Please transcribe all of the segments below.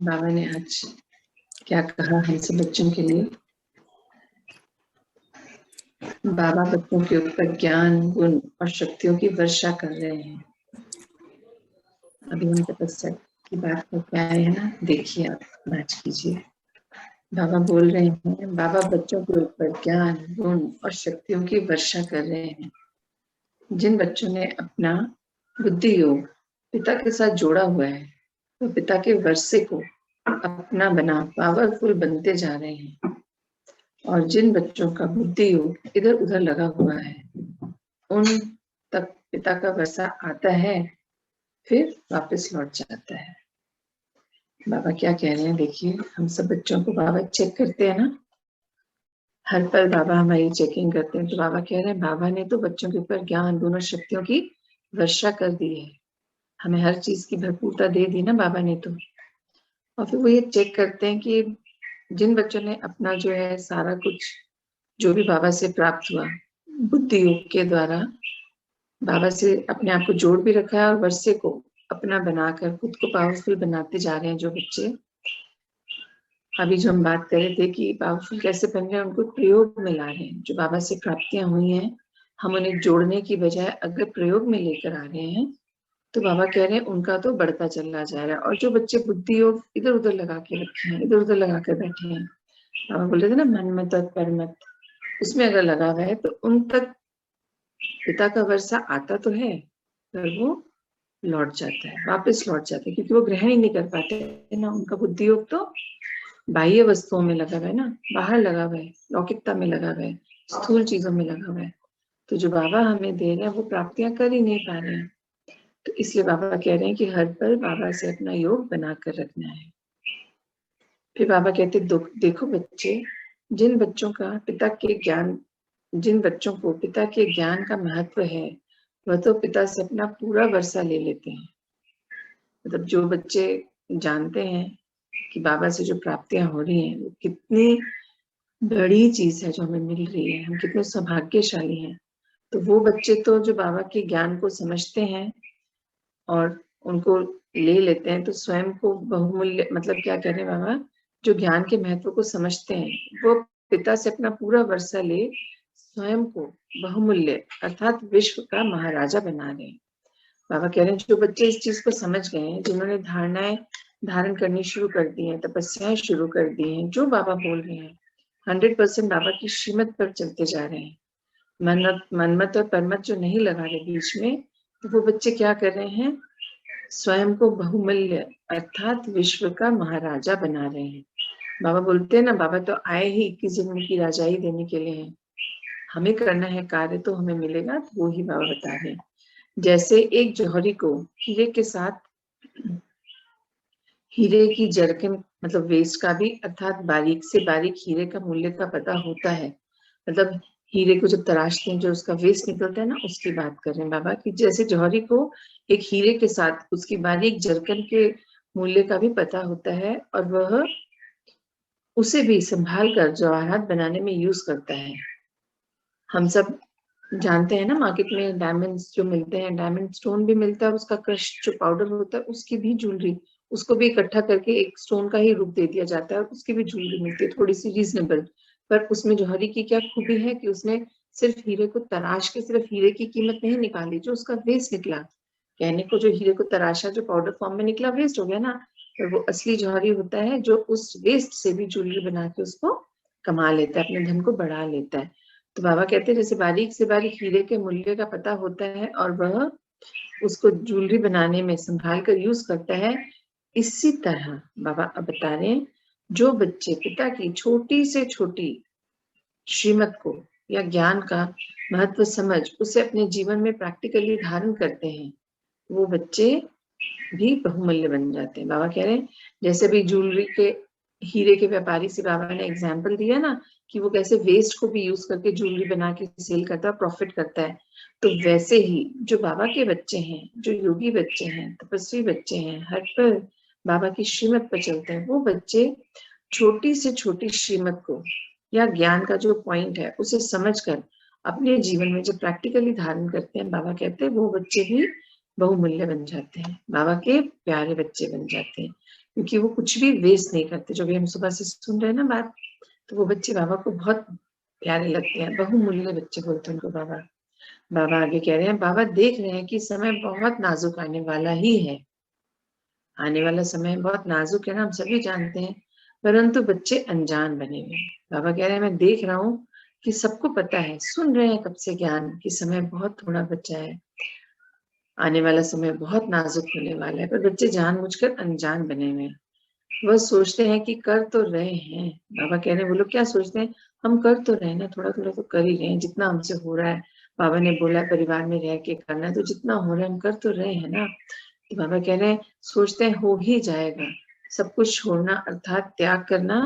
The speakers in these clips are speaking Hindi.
बाबा ने आज क्या कहा हम सब बच्चों के लिए। बाबा बच्चों के ऊपर ज्ञान, गुण और शक्तियों की वर्षा कर रहे हैं। अभी हम तपस्या की बात करके आए हैं ना, देखिए आप मैच कीजिए। बाबा बोल रहे हैं, बाबा बच्चों के ऊपर ज्ञान, गुण और शक्तियों की वर्षा कर रहे हैं। जिन बच्चों ने अपना बुद्धि योग पिता के साथ जोड़ा हुआ है, वो पिता के वर्षे को अपना बना पावरफुल बनते जा रहे हैं। और जिन बच्चों का बुद्धि योग इधर उधर लगा हुआ है, उन तक पिता का वर्षा आता है, फिर वापस लौट जाता है। बाबा क्या कह रहे हैं देखिए। हम सब बच्चों को बाबा चेक करते हैं ना, हर पल बाबा हमारी चेकिंग करते हैं। तो बाबा कह रहे हैं, बाबा ने तो बच्चों के ऊपर ज्ञान, गुण और शक्तियों की वर्षा कर दी है। हमें हर चीज की भरपूरता दे दी ना बाबा ने तो। और फिर वो ये चेक करते हैं कि जिन बच्चों ने अपना जो है सारा कुछ जो भी बाबा से प्राप्त हुआ बुद्धि योग के द्वारा, बाबा से अपने आप को जोड़ भी रखा है और वर्षे को अपना बनाकर खुद को पावरफुल बनाते जा रहे हैं। जो बच्चे अभी जो हम बात कर रहे थे कि पावरफुल कैसे बन रहे हैं, उनको प्रयोग में ला रहे हैं। जो बाबा से प्राप्तियां हुई हैं, हम उन्हें जोड़ने की बजाय अगर प्रयोग में लेकर आ रहे हैं, तो बाबा कह रहे हैं उनका तो बढ़ता चला जा रहा है। और जो बच्चे बुद्धि योग इधर उधर लगा के रखे हैं, इधर उधर लगा कर बैठे हैं, बाबा बोल रहे थे ना मन मत और पर मत, उसमें अगर लगा हुआ है तो उन तक पिता का वर्षा आता तो है, पर वो लौट जाता है, वापस लौट जाता है, क्योंकि वो ग्रहण ही नहीं कर पाते ना। उनका बुद्धि योग तो बाह्य वस्तुओं में लगा हुआ है ना, बाहर लगा हुआ है, लौकिकता में लगा हुआ है, स्थूल चीजों में लगा हुआ है। तो जो बाबा हमें दे रहे हैं वो प्राप्तियां कर ही नहीं पा रहे हैं। तो इसलिए बाबा कह रहे हैं कि हर पल बाबा से अपना योग बनाकर रखना है। फिर बाबा कहते देखो बच्चे, जिन बच्चों का पिता के ज्ञान, जिन बच्चों को पिता के ज्ञान का महत्व है, वह तो पिता से अपना पूरा वर्षा ले लेते हैं। मतलब जो बच्चे जानते हैं कि बाबा से जो प्राप्तियां हो रही हैं वो कितनी बड़ी चीज है जो हमें मिल रही है, हम कितने सौभाग्यशाली हैं, तो वो बच्चे तो जो बाबा के ज्ञान को समझते हैं और उनको ले लेते हैं, तो स्वयं को बहुमूल्य, मतलब क्या कह रहे हैं बाबा, जो ज्ञान के महत्व को समझते हैं वो पिता से अपना पूरा वर्षा ले स्वयं को बहुमूल्य अर्थात विश्व का महाराजा बना रहे हैं। बाबा कह रहे हैं जो बच्चे इस चीज को समझ गए हैं, जिन्होंने धारणाएं धारण करनी शुरू कर दी हैं, तपस्याएं शुरू कर दी हैं, जो बाबा बोल रहे हैं 100% बाबा की श्रीमत पर चलते जा रहे हैं, मनमत और परमत जो नहीं लगा रहे बीच में, तो वो बच्चे क्या कर रहे हैं, स्वयं को बहुमूल्य अर्थात विश्व का महाराजा बना रहे हैं। बाबा बोलते हैं ना, बाबा तो आए ही 21 जन्म की राजाई देने के लिए हैं, हमें करना है कार्य तो हमें मिलेगा, तो वो ही बाबा बता रहे हैं। जैसे एक जौहरी को हीरे के साथ हीरे की जरकन, मतलब वेस्ट का भी अर्थात बारीक से बारीक हीरे का मूल्य का पता होता है। मतलब हीरे को जब तराशते हैं जो उसका वेस्ट निकलता है ना, उसकी बात कर रहे हैं बाबा कि जैसे जौहरी को एक हीरे के साथ उसकी बारीक जरकन के मूल्य का भी पता होता है, और वह उसे भी संभाल कर जवाहरात बनाने में यूज करता है। हम सब जानते हैं ना, मार्केट में डायमंड्स जो मिलते हैं, डायमंड स्टोन भी मिलता है, उसका क्रश जो पाउडर होता है उसकी भी ज्वेलरी, उसको भी इकट्ठा करके एक स्टोन का ही रूप दे दिया जाता है और उसकी भी ज्वेलरी मिलती है थोड़ी सी रीजनेबल। पर उसमें जौहरी की क्या खूबी है कि उसने सिर्फ हीरे को तराश के सिर्फ हीरे की कीमत नहीं निकाली, जो उसका वेस्ट निकला, कहने को जो हीरे को तराशा जो पाउडर फॉर्म में निकला वेस्ट हो गया ना, पर वो असली जौहरी होता है जो उस वेस्ट से भी ज्वेलरी बना के उसको कमा लेता है, अपने धन को बढ़ा लेता है। तो बाबा कहते हैं जैसे बारीक से बारीक हीरे के मूल्य का पता होता है और वह उसको ज्वेलरी बनाने में संभाल कर यूज करता है, इसी तरह बाबा अब बता रहे हैं जो बच्चे पिता की छोटी से छोटी श्रीमत को या ज्ञान का महत्व समझ उसे अपने जीवन में प्रैक्टिकली धारण करते हैं, वो बच्चे भी बहुमूल्य बन जाते हैं। बाबा कह रहे हैं जैसे भी ज्वेलरी के हीरे के व्यापारी से बाबा ने एग्जाम्पल दिया ना कि वो कैसे वेस्ट को भी यूज करके ज्वेलरी बना के सेल करता है, प्रॉफिट करता है, तो वैसे ही जो बाबा के बच्चे हैं, जो योगी बच्चे हैं, तपस्वी बच्चे हैं, हर पल बाबा की श्रीमत पर चलते हैं, वो बच्चे छोटी से छोटी श्रीमत को या ज्ञान का जो पॉइंट है उसे समझकर अपने जीवन में जब प्रैक्टिकली धारण करते हैं, बाबा कहते हैं वो बच्चे भी बहुमूल्य बन जाते हैं, बाबा के प्यारे बच्चे बन जाते हैं। क्योंकि वो कुछ भी वेस्ट नहीं करते। जो भी हम सुबह से सुन रहे हैं ना बात, तो वो बच्चे बाबा को बहुत प्यारे लगते हैं, बहुमूल्य बच्चे बोलते हैं उनको बाबा। बाबा आगे कह रहे हैं, बाबा देख रहे हैं कि समय बहुत नाजुक आने वाला ही है, आने वाला समय बहुत नाजुक है ना, हम सभी जानते हैं, परंतु बच्चे अनजान बने हुए हैं। बाबा कह रहे हैं, मैं देख रहा हूँ कि सबको पता है, सुन रहे हैं कब से ज्ञान कि समय बहुत थोड़ा बचा है, आने वाला समय बहुत नाजुक होने वाला है, पर बच्चे जानबूझकर अनजान बने हुए हैं। वह सोचते हैं कि कर तो रहे हैं। बाबा कह रहे हैं, वो लोग क्या सोचते हैं, हम कर तो रहे हैं ना, थोड़ा थोड़ा तो कर ही रहे हैं, जितना हमसे हो रहा है। बाबा ने बोला परिवार में रह के करना है, तो जितना हो रहा है हम कर तो रहे हैं ना। तो बाबा कह रहे हैं, सोचते हैं हो ही जाएगा। सब कुछ छोड़ना अर्थात त्याग करना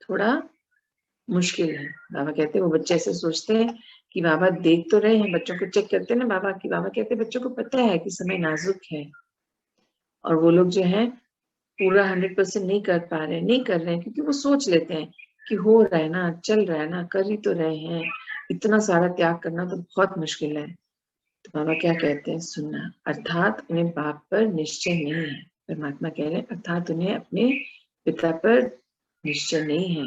थोड़ा मुश्किल है। बाबा कहते हैं, वो बच्चे ऐसे सोचते हैं कि बाबा देख तो रहे हैं, बच्चों को चेक करते हैं ना बाबा की। बाबा कहते हैं, बच्चों को पता है कि समय नाजुक है, और वो लोग जो है पूरा 100% नहीं कर पा रहे, नहीं कर रहे हैं, क्योंकि वो सोच लेते हैं कि हो रहा है ना, चल रहा है ना, कर ही तो रहे हैं, इतना सारा त्याग करना तो बहुत मुश्किल है। तो बाबा क्या कहते हैं, सुनना, अर्थात उन्हें बाप पर निश्चय नहीं है। परमात्मा कह रहे हैं, अर्थात उन्हें अपने पिता पर निश्चय नहीं है।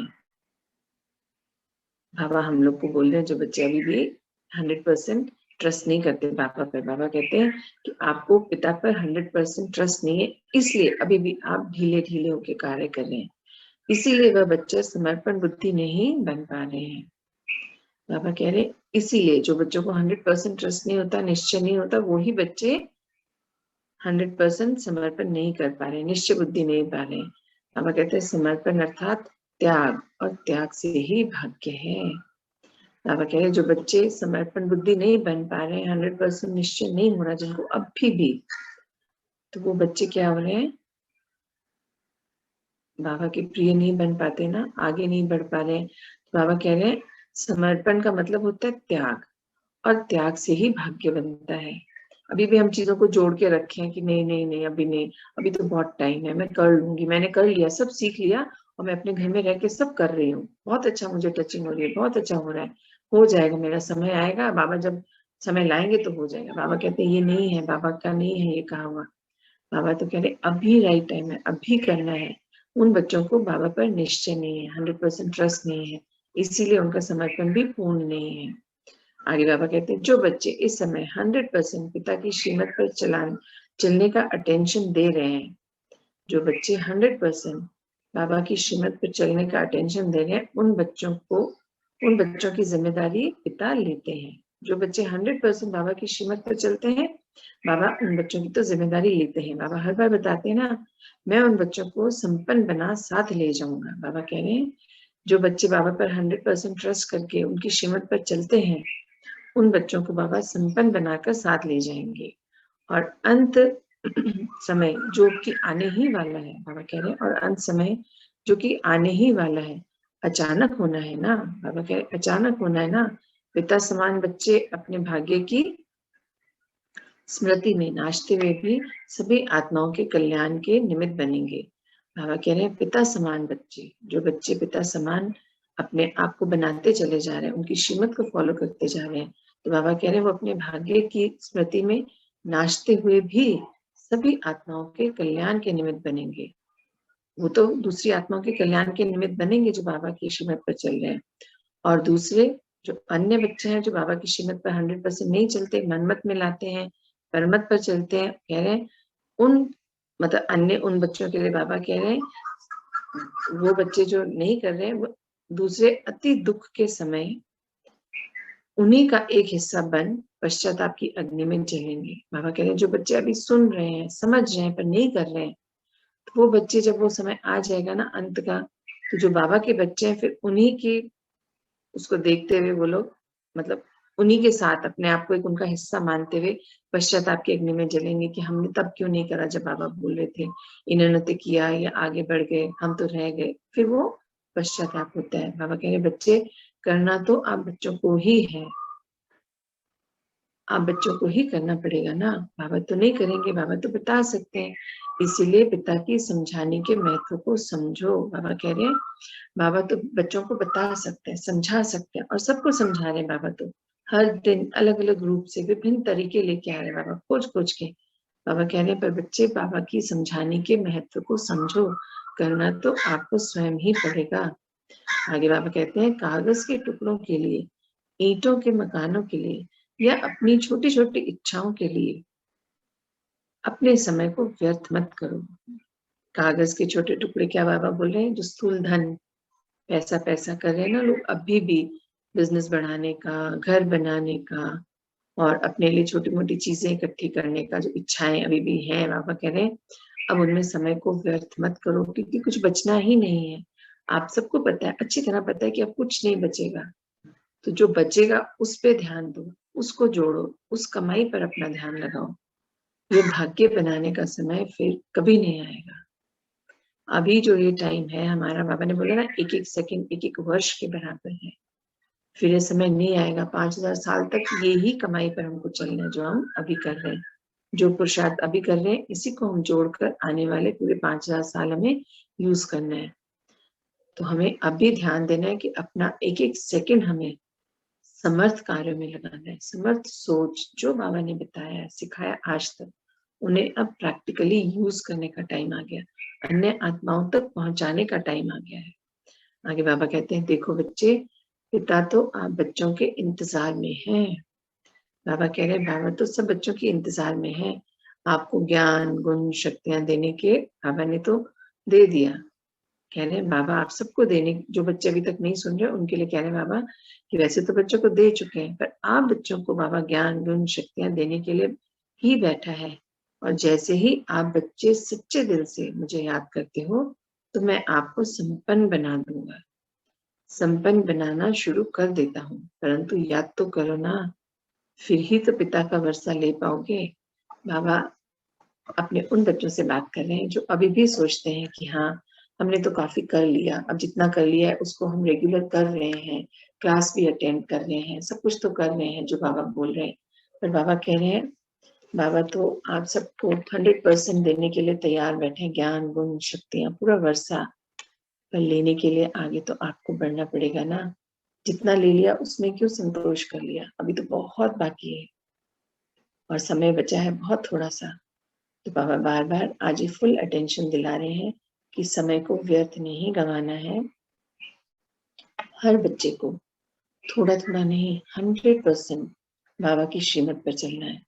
बाबा हम लोग को बोल रहे हैं, जो बच्चे अभी भी 100% ट्रस्ट नहीं करते पापा पर, बाबा कहते हैं कि आपको पिता पर 100% ट्रस्ट नहीं है, इसलिए अभी भी आप ढीले ढीले होकर कार्य कर रहे हैं, इसीलिए वह बच्चे समर्पण बुद्धि नहीं बन पा रहे हैं। बाबा कह रहे इसीलिए जो बच्चों को 100% ट्रस्ट नहीं होता, निश्चय नहीं होता, वही बच्चे 100% समर्पण नहीं कर पा रहे, निश्चय बुद्धि नहीं पा रहे। बाबा कहते हैं समर्पण अर्थात त्याग, और त्याग से ही भाग्य है। बाबा कह रहे जो बच्चे समर्पण बुद्धि नहीं बन पा रहे, 100% निश्चय नहीं हो रहा जिनको अब भी, तो वो बच्चे क्या हो रहे हैं, बाबा के प्रिय नहीं बन पाते ना, आगे नहीं बढ़ पा रहे। तो बाबा कह रहे हैं समर्पण का मतलब होता है त्याग, और त्याग से ही भाग्य बनता है। अभी भी हम चीजों को जोड़ के रखे हैं कि नहीं नहीं नहीं, अभी नहीं, अभी तो बहुत टाइम है, मैं कर लूंगी, मैंने कर लिया, सब सीख लिया, और मैं अपने घर में रह के सब कर रही हूँ, बहुत अच्छा मुझे टचिंग हो रही है, बहुत अच्छा हो रहा है, हो जाएगा, मेरा समय आएगा, बाबा जब समय लाएंगे तो हो जाएगा। बाबा कहते हैं ये नहीं है, बाबा का नहीं है ये कहा हुआ। बाबा तो कह रहे अभी राइट टाइम है, अभी करना है। उन बच्चों को बाबा पर निश्चय नहीं है, 100% ट्रस्ट नहीं है, इसीलिए उनका समर्पण भी पूर्ण नहीं है। आगे बाबा कहते हैं जो बच्चे इस समय 100% पिता की श्रीमत पर चलने का अटेंशन दे रहे हैं, जो बच्चे 100% बाबा की श्रीमत पर चलने का अटेंशन दे रहे हैं, उन बच्चों की जिम्मेदारी पिता लेते हैं। जो बच्चे 100% बाबा की श्रीमत पर चलते हैं, बाबा उन बच्चों की तो जिम्मेदारी लेते हैं। बाबा हर बार बताते हैं ना, मैं उन बच्चों को संपन्न बना साथ ले जाऊंगा। बाबा कह रहे हैं जो बच्चे बाबा पर 100% ट्रस्ट करके उनकी श्रीमत पर चलते हैं, उन बच्चों को बाबा संपन्न बनाकर साथ ले जाएंगे। और अंत समय जो कि आने ही वाला है, बाबा कह रहे हैं, और अंत समय जो कि आने ही वाला है, अचानक होना है ना। बाबा कह रहे अचानक होना है ना। पिता समान बच्चे अपने भाग्य की स्मृति में नाचते हुए भी सभी आत्माओं के कल्याण के निमित्त बनेंगे। बाबा कह रहे हैं पिता समान बच्चे, जो बच्चे पिता समान अपने आप को बनाते चले जा रहे हैं, उनकी श्रीमत को फॉलो करते जा रहे हैं, तो बाबा कह रहे हैं वो अपने भाग्य की स्मृति में नाचते हुए भी सभी आत्माओं के कल्याण के निमित्त बनेंगे। वो तो दूसरी आत्माओं के कल्याण के निमित्त बनेंगे जो बाबा की श्रीमत पर चल रहे हैं, और दूसरे जो अन्य बच्चे हैं जो बाबा की श्रीमत पर 100% नहीं चलते, मनमत में लाते हैं, परमत पर चलते हैं, कह रहे हैं उन मतलब अन्य उन बच्चों के लिए बाबा कह रहे हैं वो बच्चे जो नहीं कर रहे हैं, वो दूसरे अति दुख के समय उन्हीं का एक हिस्सा बन पश्चाताप की अग्नि में जलेंगे। बाबा कह रहे हैं जो बच्चे अभी सुन रहे हैं, समझ रहे हैं, पर नहीं कर रहे हैं, तो वो बच्चे जब वो समय आ जाएगा ना अंत का, तो जो बाबा के बच्चे हैं फिर उन्हीं की उसको देखते हुए वो लोग मतलब उन्हीं के साथ अपने आप को एक उनका हिस्सा मानते हुए पश्चाताप की अग्नि में जलेंगे कि हमने तब क्यों नहीं करा जब बाबा बोल रहे थे, इन्होंने तो किया या आगे बढ़ गए, हम तो रह गए, फिर वो पश्चाताप होता है। बाबा कह रहे बच्चे करना तो आप बच्चों को ही है, आप बच्चों को ही करना पड़ेगा ना, बाबा तो नहीं करेंगे, बाबा तो बता सकते हैं, इसीलिए पिता की समझाने के महत्व को समझो। बाबा कह रहे हैं बाबा तो बच्चों को बता सकते हैं, समझा सकते हैं, और सबको समझा रहे हैं बाबा तो हर दिन अलग अलग रूप से विभिन्न तरीके लेके आ रहे हैं बाबा, खोज खोज के बाबा कह रहे हैं पर बच्चे बाबा की समझाने के महत्व को समझो, करना तो आपको स्वयं ही पड़ेगा। आगे बाबा कहते हैं कागज के टुकड़ों के लिए, ईंटों के मकानों के लिए या अपनी छोटी छोटी इच्छाओं के लिए अपने समय को व्यर्थ मत करो। कागज के छोटे टुकड़े क्या बाबा बोल रहे हैं? जो स्थूल धन, पैसा पैसा कर रहे हैं ना लोग अभी भी, बिजनेस बढ़ाने का, घर बनाने का और अपने लिए छोटी मोटी चीजें इकट्ठी करने का जो इच्छाएं अभी भी हैं, बाबा कह रहे हैं अब उनमें समय को व्यर्थ मत करो, क्योंकि कुछ बचना ही नहीं है। आप सबको पता है, अच्छी तरह पता है कि अब कुछ नहीं बचेगा, तो जो बचेगा उस पे ध्यान दो, उसको जोड़ो, उस कमाई पर अपना ध्यान लगाओ। ये भाग्य बनाने का समय फिर कभी नहीं आएगा। अभी जो ये टाइम है हमारा, बाबा ने बोला ना, एक एक सेकंड एक एक वर्ष के बराबर है। फिर ये समय नहीं आएगा, 5000 साल तक ये ही कमाई पर हमको चलना है जो हम अभी कर रहे हैं। जो पुरुषार्थ अभी कर रहे हैं इसी को हम जोड़कर आने वाले पूरे 5000 साल हमें यूज करना है। तो हमें अभी ध्यान देना है कि अपना एक एक सेकंड हमें समर्थ कार्यों में लगाना है। समर्थ सोच जो बाबा ने बताया सिखाया आज तक, उन्हें अब प्रैक्टिकली यूज करने का टाइम आ गया, अन्य आत्माओं तक पहुंचाने का टाइम आ गया है। आगे बाबा कहते हैं देखो बच्चे, पिता तो आप बच्चों के इंतजार में हैं। बाबा कह रहे हैं बाबा तो सब बच्चों के इंतजार में है, आपको ज्ञान गुण शक्तियां देने के बाबा ने तो दे दिया। कह रहे हैं बाबा आप सबको देने, जो बच्चे अभी तक नहीं सुन रहे उनके लिए कह रहे हैं बाबा कि वैसे तो बच्चों को दे चुके हैं, पर आप बच्चों को बाबा ज्ञान गुण शक्तियां देने के लिए ही बैठा है। और जैसे ही आप बच्चे सच्चे दिल से मुझे याद करते हो तो मैं आपको संपन्न बना दूंगा। संपन्न बनाना शुरू कर देता हूँ, परंतु याद तो करो ना, फिर ही तो पिता का वर्षा ले पाओगे। बाबा अपने उन बच्चों से बात कर रहे हैं जो अभी भी सोचते हैं कि हाँ हमने तो काफी कर लिया, अब जितना कर लिया है उसको हम रेगुलर कर रहे हैं, क्लास भी अटेंड कर रहे हैं, सब कुछ तो कर रहे हैं जो बाबा बोल रहे हैं। पर बाबा कह रहे हैं बाबा तो आप सबको 100% देने के लिए तैयार बैठे हैं, ज्ञान गुण शक्तियां पूरा वर्षा। पर लेने के लिए आगे तो आपको बढ़ना पड़ेगा ना। जितना ले लिया उसमें क्यों संतोष कर लिया, अभी तो बहुत बाकी है और समय बचा है बहुत थोड़ा सा। तो बाबा बार बार आज ही फुल अटेंशन दिला रहे हैं कि समय को व्यर्थ नहीं गंवाना है। हर बच्चे को थोड़ा थोड़ा नहीं, 100% बाबा की श्रीमत पर चलना है।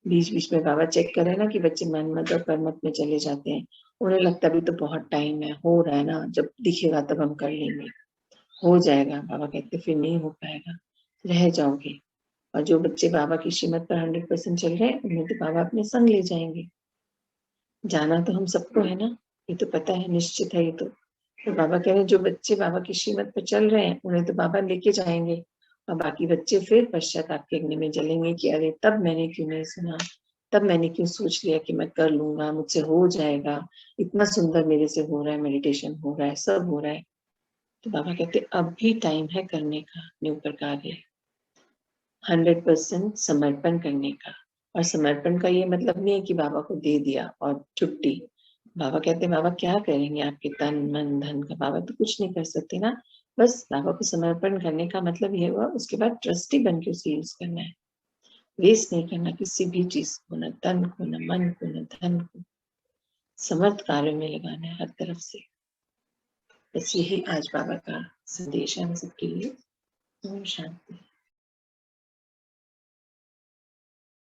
बीच बीच में बाबा चेक करें ना कि बच्चे मनमत और परमत में चले जाते हैं, उन्हें लगता भी तो बहुत टाइम है, हो रहा है ना, जब दिखेगा तब हम कर लेंगे, हो जाएगा। बाबा कहते फिर नहीं हो पाएगा, रह जाओगे। और जो बच्चे बाबा की श्रीमत पर 100% चल रहे हैं उन्हें तो बाबा अपने संग ले जाएंगे। जाना तो हम सबको है ना, ये तो पता है, निश्चित है ये तो बाबा कह रहे हैं जो बच्चे बाबा की श्रीमत पर चल रहे हैं उन्हें तो बाबा लेके जाएंगे, और बाकी बच्चे फिर पश्चाताप के अग्नि में जलेंगे कि अरे तब मैंने क्यों नहीं सुना, तब मैंने क्यों सोच लिया कि मैं कर लूंगा, मुझसे हो जाएगा, इतना सुंदर मेरे से हो रहा है, मेडिटेशन हो रहा है, सब हो रहा है। तो बाबा कहते अब भी टाइम है करने का न्यू प्रकार है, 100% समर्पण करने का। और समर्पण का ये मतलब नहीं है कि बाबा को दे दिया और छुट्टी। बाबा कहते हैं बाबा क्या करेंगे आपके तन मन धन का, बाबा तो कुछ नहीं कर सकते ना। बस बाबा को समर्पण करने का मतलब ये हुआ, उसके बाद ट्रस्टी बन के उसे यूज करना है, वेस्ट नहीं करना किसी भी चीज को, न तन को न मन को न धन को, समर्थ कार्य में लगाना है हर तरफ से। बस यही आज बाबा का संदेश है हम सबके लिए। ओम शांति।